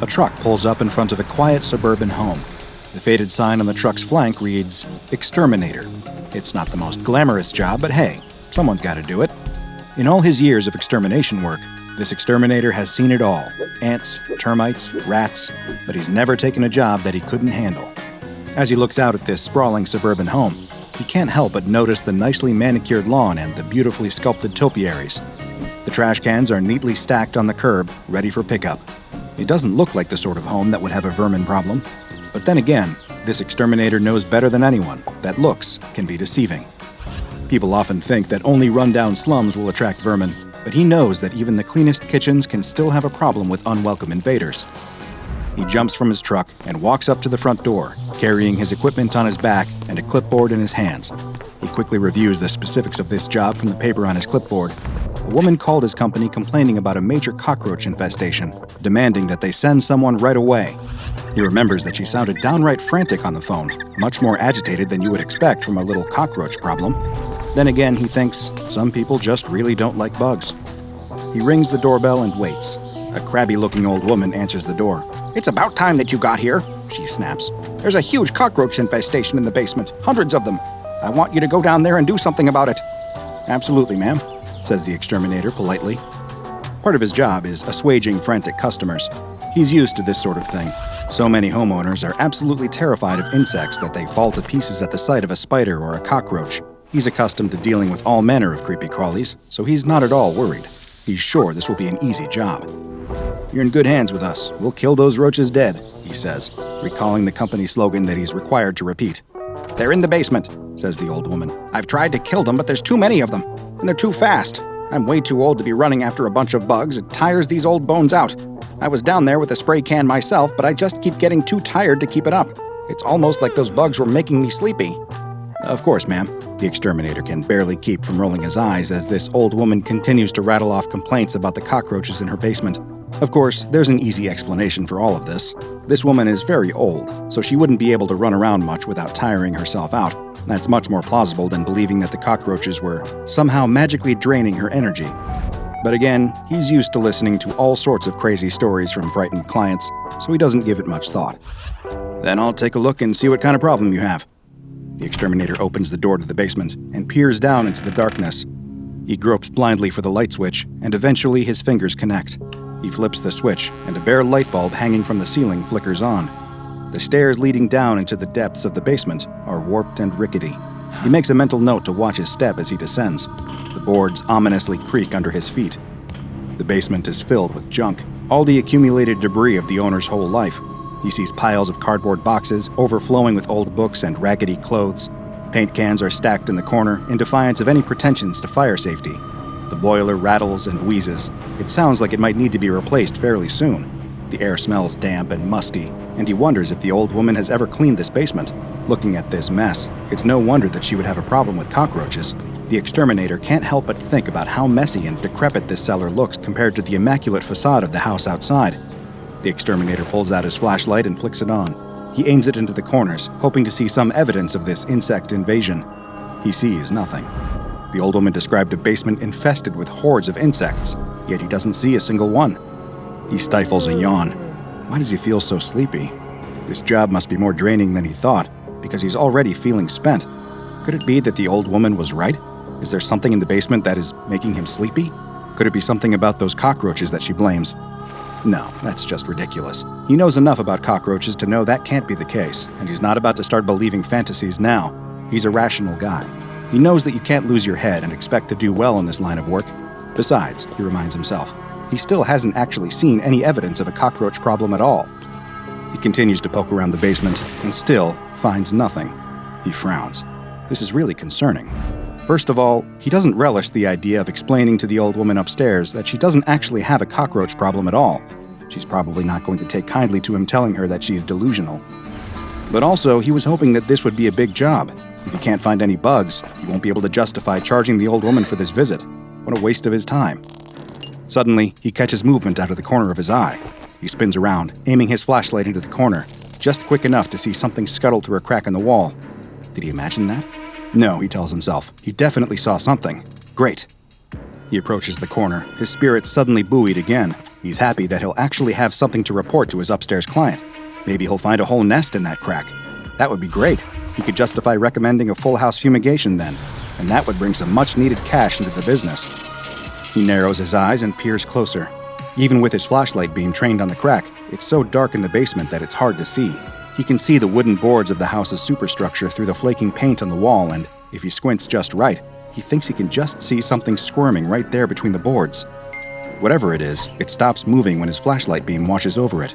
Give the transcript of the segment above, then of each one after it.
A truck pulls up in front of a quiet suburban home. The faded sign on the truck's flank reads, Exterminator. It's not the most glamorous job, but hey, someone's got to do it. In all his years of extermination work, this exterminator has seen it all. Ants, termites, rats, but he's never taken a job that he couldn't handle. As he looks out at this sprawling suburban home, he can't help but notice the nicely manicured lawn and the beautifully sculpted topiaries. The trash cans are neatly stacked on the curb, ready for pickup. It doesn't look like the sort of home that would have a vermin problem. But then again, this exterminator knows better than anyone that looks can be deceiving. People often think that only run-down slums will attract vermin, but he knows that even the cleanest kitchens can still have a problem with unwelcome invaders. He jumps from his truck and walks up to the front door, carrying his equipment on his back and a clipboard in his hands. He quickly reviews the specifics of this job from the paper on his clipboard. A woman called his company complaining about a major cockroach infestation, demanding that they send someone right away. He remembers that she sounded downright frantic on the phone, much more agitated than you would expect from a little cockroach problem. Then again, he thinks some people just really don't like bugs. He rings the doorbell and waits. A crabby-looking old woman answers the door. "It's about time that you got here," she snaps. "There's a huge cockroach infestation in the basement, hundreds of them. I want you to go down there and do something about it." "Absolutely, ma'am," says the exterminator politely. Part of his job is assuaging frantic customers. He's used to this sort of thing. So many homeowners are absolutely terrified of insects that they fall to pieces at the sight of a spider or a cockroach. He's accustomed to dealing with all manner of creepy crawlies, so he's not at all worried. He's sure this will be an easy job. "You're in good hands with us. We'll kill those roaches dead," he says, recalling the company slogan that he's required to repeat. "They're in the basement," says the old woman. "I've tried to kill them, but there's too many of them, and they're too fast. I'm way too old to be running after a bunch of bugs. It tires these old bones out. I was down there with a spray can myself, but I just keep getting too tired to keep it up. It's almost like those bugs were making me sleepy." "Of course, ma'am." The exterminator can barely keep from rolling his eyes as this old woman continues to rattle off complaints about the cockroaches in her basement. Of course, there's an easy explanation for all of this. This woman is very old, so she wouldn't be able to run around much without tiring herself out. That's much more plausible than believing that the cockroaches were somehow magically draining her energy. But again, he's used to listening to all sorts of crazy stories from frightened clients, so he doesn't give it much thought. "Then I'll take a look and see what kind of problem you have." The exterminator opens the door to the basement and peers down into the darkness. He gropes blindly for the light switch, and eventually his fingers connect. He flips the switch, and a bare light bulb hanging from the ceiling flickers on. The stairs leading down into the depths of the basement are warped and rickety. He makes a mental note to watch his step as he descends. The boards ominously creak under his feet. The basement is filled with junk, all the accumulated debris of the owner's whole life. He sees piles of cardboard boxes overflowing with old books and raggedy clothes. Paint cans are stacked in the corner in defiance of any pretensions to fire safety. The boiler rattles and wheezes. It sounds like it might need to be replaced fairly soon. The air smells damp and musty, and he wonders if the old woman has ever cleaned this basement. Looking at this mess, it's no wonder that she would have a problem with cockroaches. The exterminator can't help but think about how messy and decrepit this cellar looks compared to the immaculate facade of the house outside. The exterminator pulls out his flashlight and flicks it on. He aims it into the corners, hoping to see some evidence of this insect invasion. He sees nothing. The old woman described a basement infested with hordes of insects, yet he doesn't see a single one. He stifles a yawn. Why does he feel so sleepy? This job must be more draining than he thought, because he's already feeling spent. Could it be that the old woman was right? Is there something in the basement that is making him sleepy? Could it be something about those cockroaches that she blames? No, that's just ridiculous. He knows enough about cockroaches to know that can't be the case, and he's not about to start believing fantasies now. He's a rational guy. He knows that you can't lose your head and expect to do well in this line of work. Besides, he reminds himself, he still hasn't actually seen any evidence of a cockroach problem at all. He continues to poke around the basement and still finds nothing. He frowns. This is really concerning. First of all, he doesn't relish the idea of explaining to the old woman upstairs that she doesn't actually have a cockroach problem at all. She's probably not going to take kindly to him telling her that she's delusional. But also, he was hoping that this would be a big job. If he can't find any bugs, he won't be able to justify charging the old woman for this visit. What a waste of his time. Suddenly, he catches movement out of the corner of his eye. He spins around, aiming his flashlight into the corner, just quick enough to see something scuttle through a crack in the wall. Did he imagine that? No, he tells himself. He definitely saw something. Great. He approaches the corner, his spirits suddenly buoyed again. He's happy that he'll actually have something to report to his upstairs client. Maybe he'll find a whole nest in that crack. That would be great. He could justify recommending a full house fumigation then, and that would bring some much-needed cash into the business. He narrows his eyes and peers closer. Even with his flashlight beam trained on the crack, it's so dark in the basement that it's hard to see. He can see the wooden boards of the house's superstructure through the flaking paint on the wall, and if he squints just right, he thinks he can just see something squirming right there between the boards. Whatever it is, it stops moving when his flashlight beam washes over it.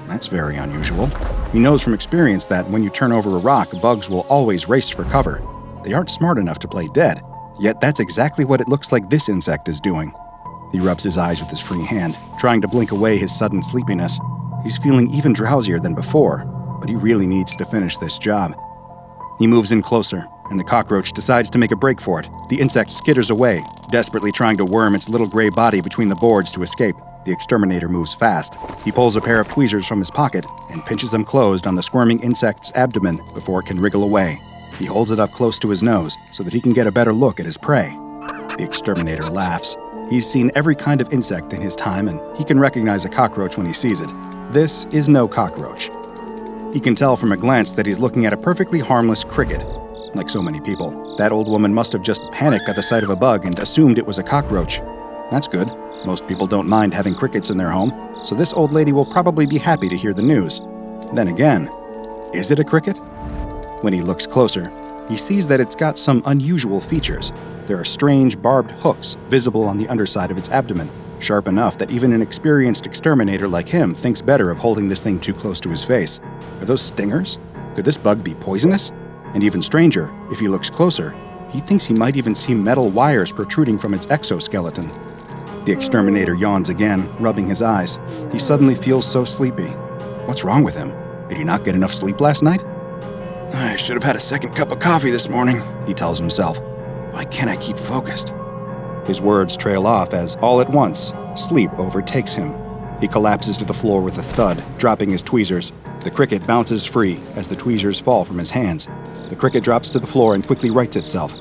That's very unusual. He knows from experience that when you turn over a rock, bugs will always race for cover. They aren't smart enough to play dead, yet that's exactly what it looks like this insect is doing. He rubs his eyes with his free hand, trying to blink away his sudden sleepiness. He's feeling even drowsier than before, but he really needs to finish this job. He moves in closer, and the cockroach decides to make a break for it. The insect skitters away, desperately trying to worm its little gray body between the boards to escape. The exterminator moves fast. He pulls a pair of tweezers from his pocket and pinches them closed on the squirming insect's abdomen before it can wriggle away. He holds it up close to his nose so that he can get a better look at his prey. The exterminator laughs. He's seen every kind of insect in his time, and he can recognize a cockroach when he sees it. This is no cockroach. He can tell from a glance that he's looking at a perfectly harmless cricket. Like so many people, that old woman must have just panicked at the sight of a bug and assumed it was a cockroach. That's good. Most people don't mind having crickets in their home, so this old lady will probably be happy to hear the news. Then again, is it a cricket? When he looks closer, he sees that it's got some unusual features. There are strange barbed hooks visible on the underside of its abdomen, sharp enough that even an experienced exterminator like him thinks better of holding this thing too close to his face. Are those stingers? Could this bug be poisonous? And even stranger, if he looks closer, he thinks he might even see metal wires protruding from its exoskeleton. The exterminator yawns again, rubbing his eyes. He suddenly feels so sleepy. What's wrong with him? Did he not get enough sleep last night? I should have had a second cup of coffee this morning, he tells himself. Why can't I keep focused? His words trail off as, all at once, sleep overtakes him. He collapses to the floor with a thud, dropping his tweezers. The cricket bounces free as the tweezers fall from his hands. The cricket drops to the floor and quickly rights itself.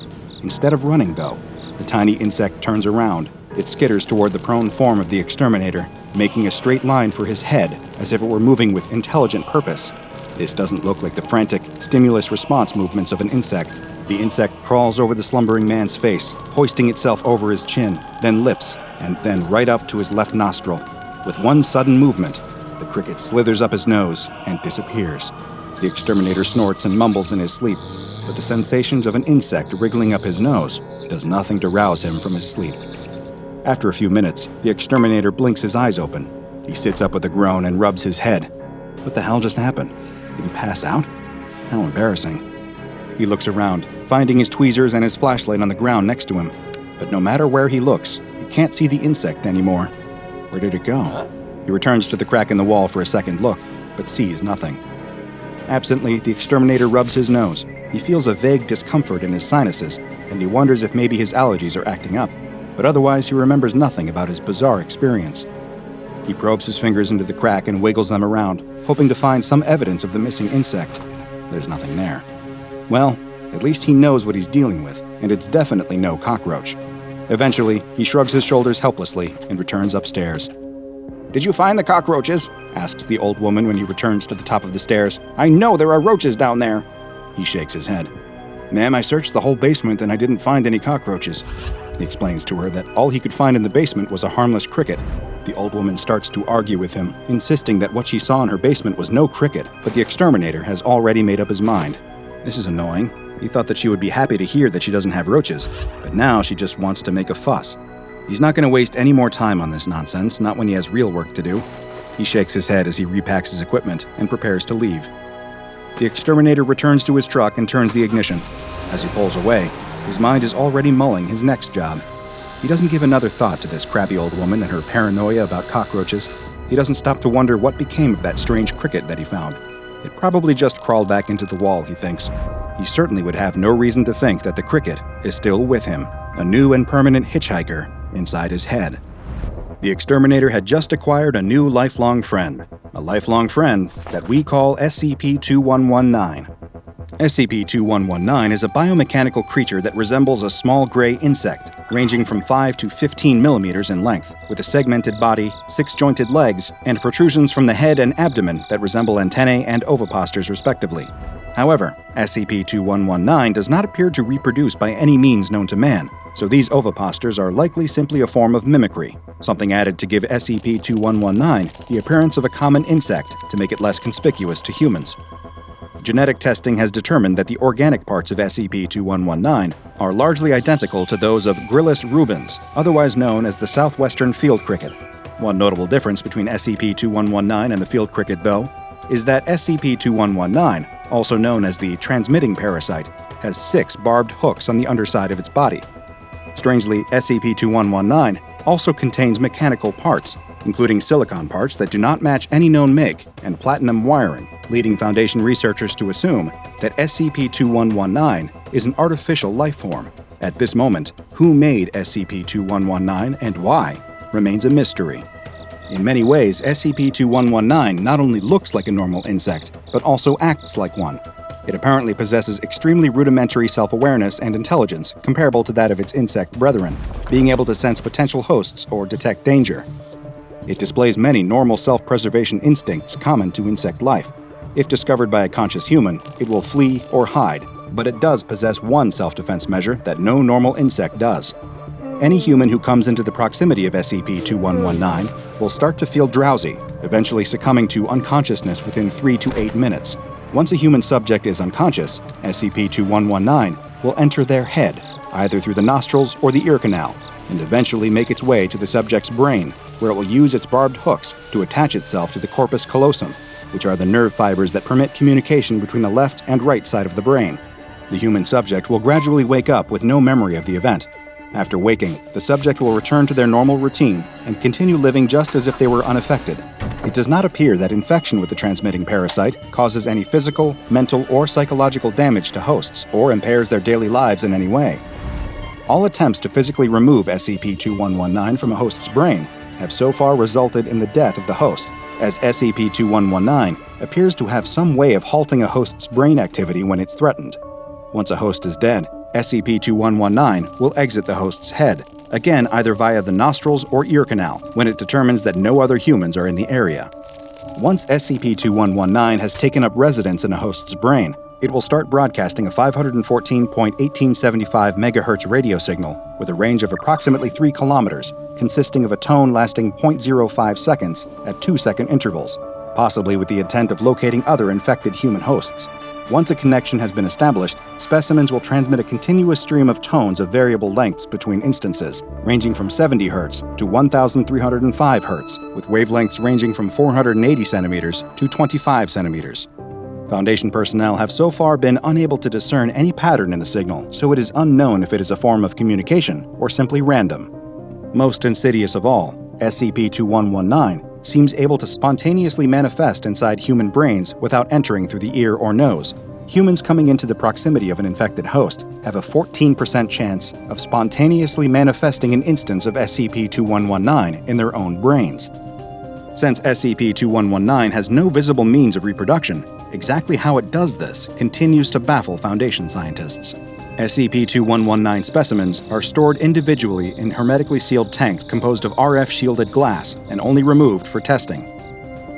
Instead of running, though, the tiny insect turns around. It skitters toward the prone form of the exterminator, making a straight line for his head, as if it were moving with intelligent purpose. This doesn't look like the frantic, stimulus response movements of an insect. The insect crawls over the slumbering man's face, hoisting itself over his chin, then lips, and then right up to his left nostril. With one sudden movement, the cricket slithers up his nose and disappears. The exterminator snorts and mumbles in his sleep, but the sensations of an insect wriggling up his nose does nothing to rouse him from his sleep. After a few minutes, the exterminator blinks his eyes open. He sits up with a groan and rubs his head. What the hell just happened? Did he pass out? How embarrassing. He looks around, finding his tweezers and his flashlight on the ground next to him. But no matter where he looks, he can't see the insect anymore. Where did it go? He returns to the crack in the wall for a second look, but sees nothing. Absently, the exterminator rubs his nose. He feels a vague discomfort in his sinuses, and he wonders if maybe his allergies are acting up. But otherwise he remembers nothing about his bizarre experience. He probes his fingers into the crack and wiggles them around, hoping to find some evidence of the missing insect. There's nothing there. Well, at least he knows what he's dealing with, and it's definitely no cockroach. Eventually, he shrugs his shoulders helplessly and returns upstairs. "Did you find the cockroaches?" asks the old woman when he returns to the top of the stairs. "I know there are roaches down there." He shakes his head. "Ma'am, I searched the whole basement and I didn't find any cockroaches." He explains to her that all he could find in the basement was a harmless cricket. The old woman starts to argue with him, insisting that what she saw in her basement was no cricket, but the exterminator has already made up his mind. This is annoying. He thought that she would be happy to hear that she doesn't have roaches, but now she just wants to make a fuss. He's not going to waste any more time on this nonsense, not when he has real work to do. He shakes his head as he repacks his equipment and prepares to leave. The exterminator returns to his truck and turns the ignition. As he pulls away, his mind is already mulling his next job. He doesn't give another thought to this crappy old woman and her paranoia about cockroaches. He doesn't stop to wonder what became of that strange cricket that he found. It probably just crawled back into the wall, he thinks. He certainly would have no reason to think that the cricket is still with him, a new and permanent hitchhiker inside his head. The exterminator had just acquired a new lifelong friend, a lifelong friend that we call SCP-2119. SCP-2119 is a biomechanical creature that resembles a small gray insect. ranging from 5 to 15 millimeters in length, with a segmented body, 6-jointed legs, and protrusions from the head and abdomen that resemble antennae and oviposters respectively. However, SCP-2119 does not appear to reproduce by any means known to man, so these oviposters are likely simply a form of mimicry, something added to give SCP-2119 the appearance of a common insect to make it less conspicuous to humans. Genetic testing has determined that the organic parts of SCP-2119 are largely identical to those of Gryllus rubens, otherwise known as the southwestern field cricket. One notable difference between SCP-2119 and the field cricket, though, is that SCP-2119, also known as the transmitting parasite, has 6 barbed hooks on the underside of its body. Strangely, SCP-2119 also contains mechanical parts, including silicon parts that do not match any known make and platinum wiring, leading Foundation researchers to assume that SCP-2119 is an artificial life form. At this moment, who made SCP-2119 and why remains a mystery. In many ways, SCP-2119 not only looks like a normal insect, but also acts like one. It apparently possesses extremely rudimentary self-awareness and intelligence comparable to that of its insect brethren, being able to sense potential hosts or detect danger. It displays many normal self-preservation instincts common to insect life. If discovered by a conscious human, it will flee or hide, but it does possess one self-defense measure that no normal insect does. Any human who comes into the proximity of SCP-2119 will start to feel drowsy, eventually succumbing to unconsciousness within 3 to 8 minutes. Once a human subject is unconscious, SCP-2119 will enter their head, either through the nostrils or the ear canal, and eventually make its way to the subject's brain, where it will use its barbed hooks to attach itself to the corpus callosum, which are the nerve fibers that permit communication between the left and right side of the brain. The human subject will gradually wake up with no memory of the event. After waking, the subject will return to their normal routine and continue living just as if they were unaffected. It does not appear that infection with the transmitting parasite causes any physical, mental, or psychological damage to hosts or impairs their daily lives in any way. All attempts to physically remove SCP-2119 from a host's brain have so far resulted in the death of the host, as SCP-2119 appears to have some way of halting a host's brain activity when it's threatened. Once a host is dead, SCP-2119 will exit the host's head, again either via the nostrils or ear canal, when it determines that no other humans are in the area. Once SCP-2119 has taken up residence in a host's brain, it will start broadcasting a 514.1875 MHz radio signal with a range of approximately 3 kilometers, consisting of a tone lasting 0.05 seconds at 2-second intervals, possibly with the intent of locating other infected human hosts. Once a connection has been established, specimens will transmit a continuous stream of tones of variable lengths between instances, ranging from 70 Hz to 1,305 Hz, with wavelengths ranging from 480 centimeters to 25 centimeters. Foundation personnel have so far been unable to discern any pattern in the signal, so it is unknown if it is a form of communication or simply random. Most insidious of all, SCP-2119 seems able to spontaneously manifest inside human brains without entering through the ear or nose. Humans coming into the proximity of an infected host have a 14% chance of spontaneously manifesting an instance of SCP-2119 in their own brains. Since SCP-2119 has no visible means of reproduction, exactly how it does this continues to baffle Foundation scientists. SCP-2119 specimens are stored individually in hermetically sealed tanks composed of RF-shielded glass and only removed for testing.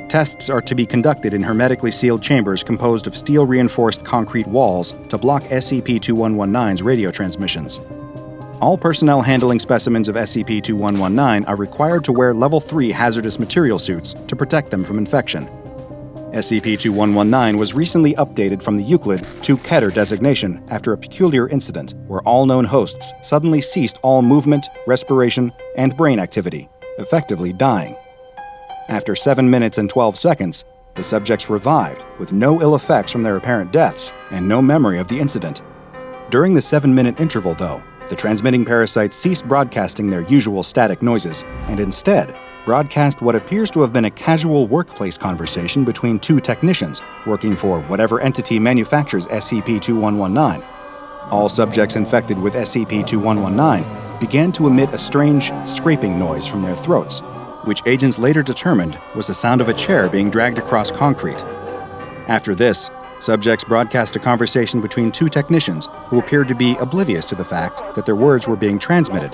Tests are to be conducted in hermetically sealed chambers composed of steel-reinforced concrete walls to block SCP-2119's radio transmissions. All personnel handling specimens of SCP-2119 are required to wear Level 3 hazardous material suits to protect them from infection. SCP-2119 was recently updated from the Euclid to Keter designation after a peculiar incident where all known hosts suddenly ceased all movement, respiration, and brain activity, effectively dying. After 7 minutes and 12 seconds, the subjects revived with no ill effects from their apparent deaths and no memory of the incident. During the 7-minute interval, though, the transmitting parasites ceased broadcasting their usual static noises and instead broadcast what appears to have been a casual workplace conversation between 2 technicians working for whatever entity manufactures SCP-2119. All subjects infected with SCP-2119 began to emit a strange scraping noise from their throats, which agents later determined was the sound of a chair being dragged across concrete. After this, Subjects broadcast a conversation between two technicians who appeared to be oblivious to the fact that their words were being transmitted.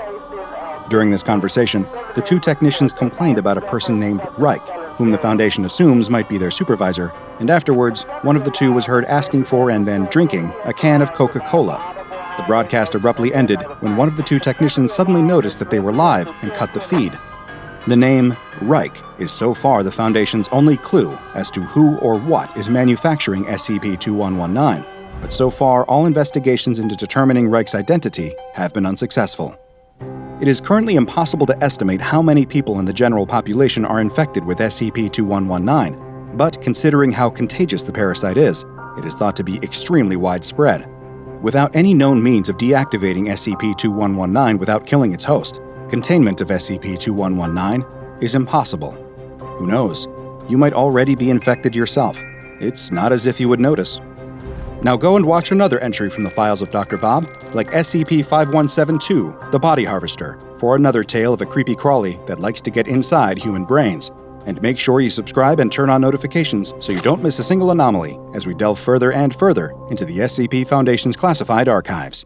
During this conversation, the two technicians complained about a person named Reich, whom the Foundation assumes might be their supervisor, and afterwards, one of the two was heard asking for and then drinking a can of Coca-Cola. The broadcast abruptly ended when one of the two technicians suddenly noticed that they were live and cut the feed. The name Reich is so far the Foundation's only clue as to who or what is manufacturing SCP-2119, but so far all investigations into determining Reich's identity have been unsuccessful. It is currently impossible to estimate how many people in the general population are infected with SCP-2119, but considering how contagious the parasite is, it is thought to be extremely widespread. Without any known means of deactivating SCP-2119 without killing its host, containment of SCP-2119 is impossible. Who knows? You might already be infected yourself. It's not as if you would notice. Now go and watch another entry from the files of DrBob, like SCP-5172, the Body Harvester, for another tale of a creepy crawly that likes to get inside human brains. And make sure you subscribe and turn on notifications so you don't miss a single anomaly as we delve further and further into the SCP Foundation's classified archives.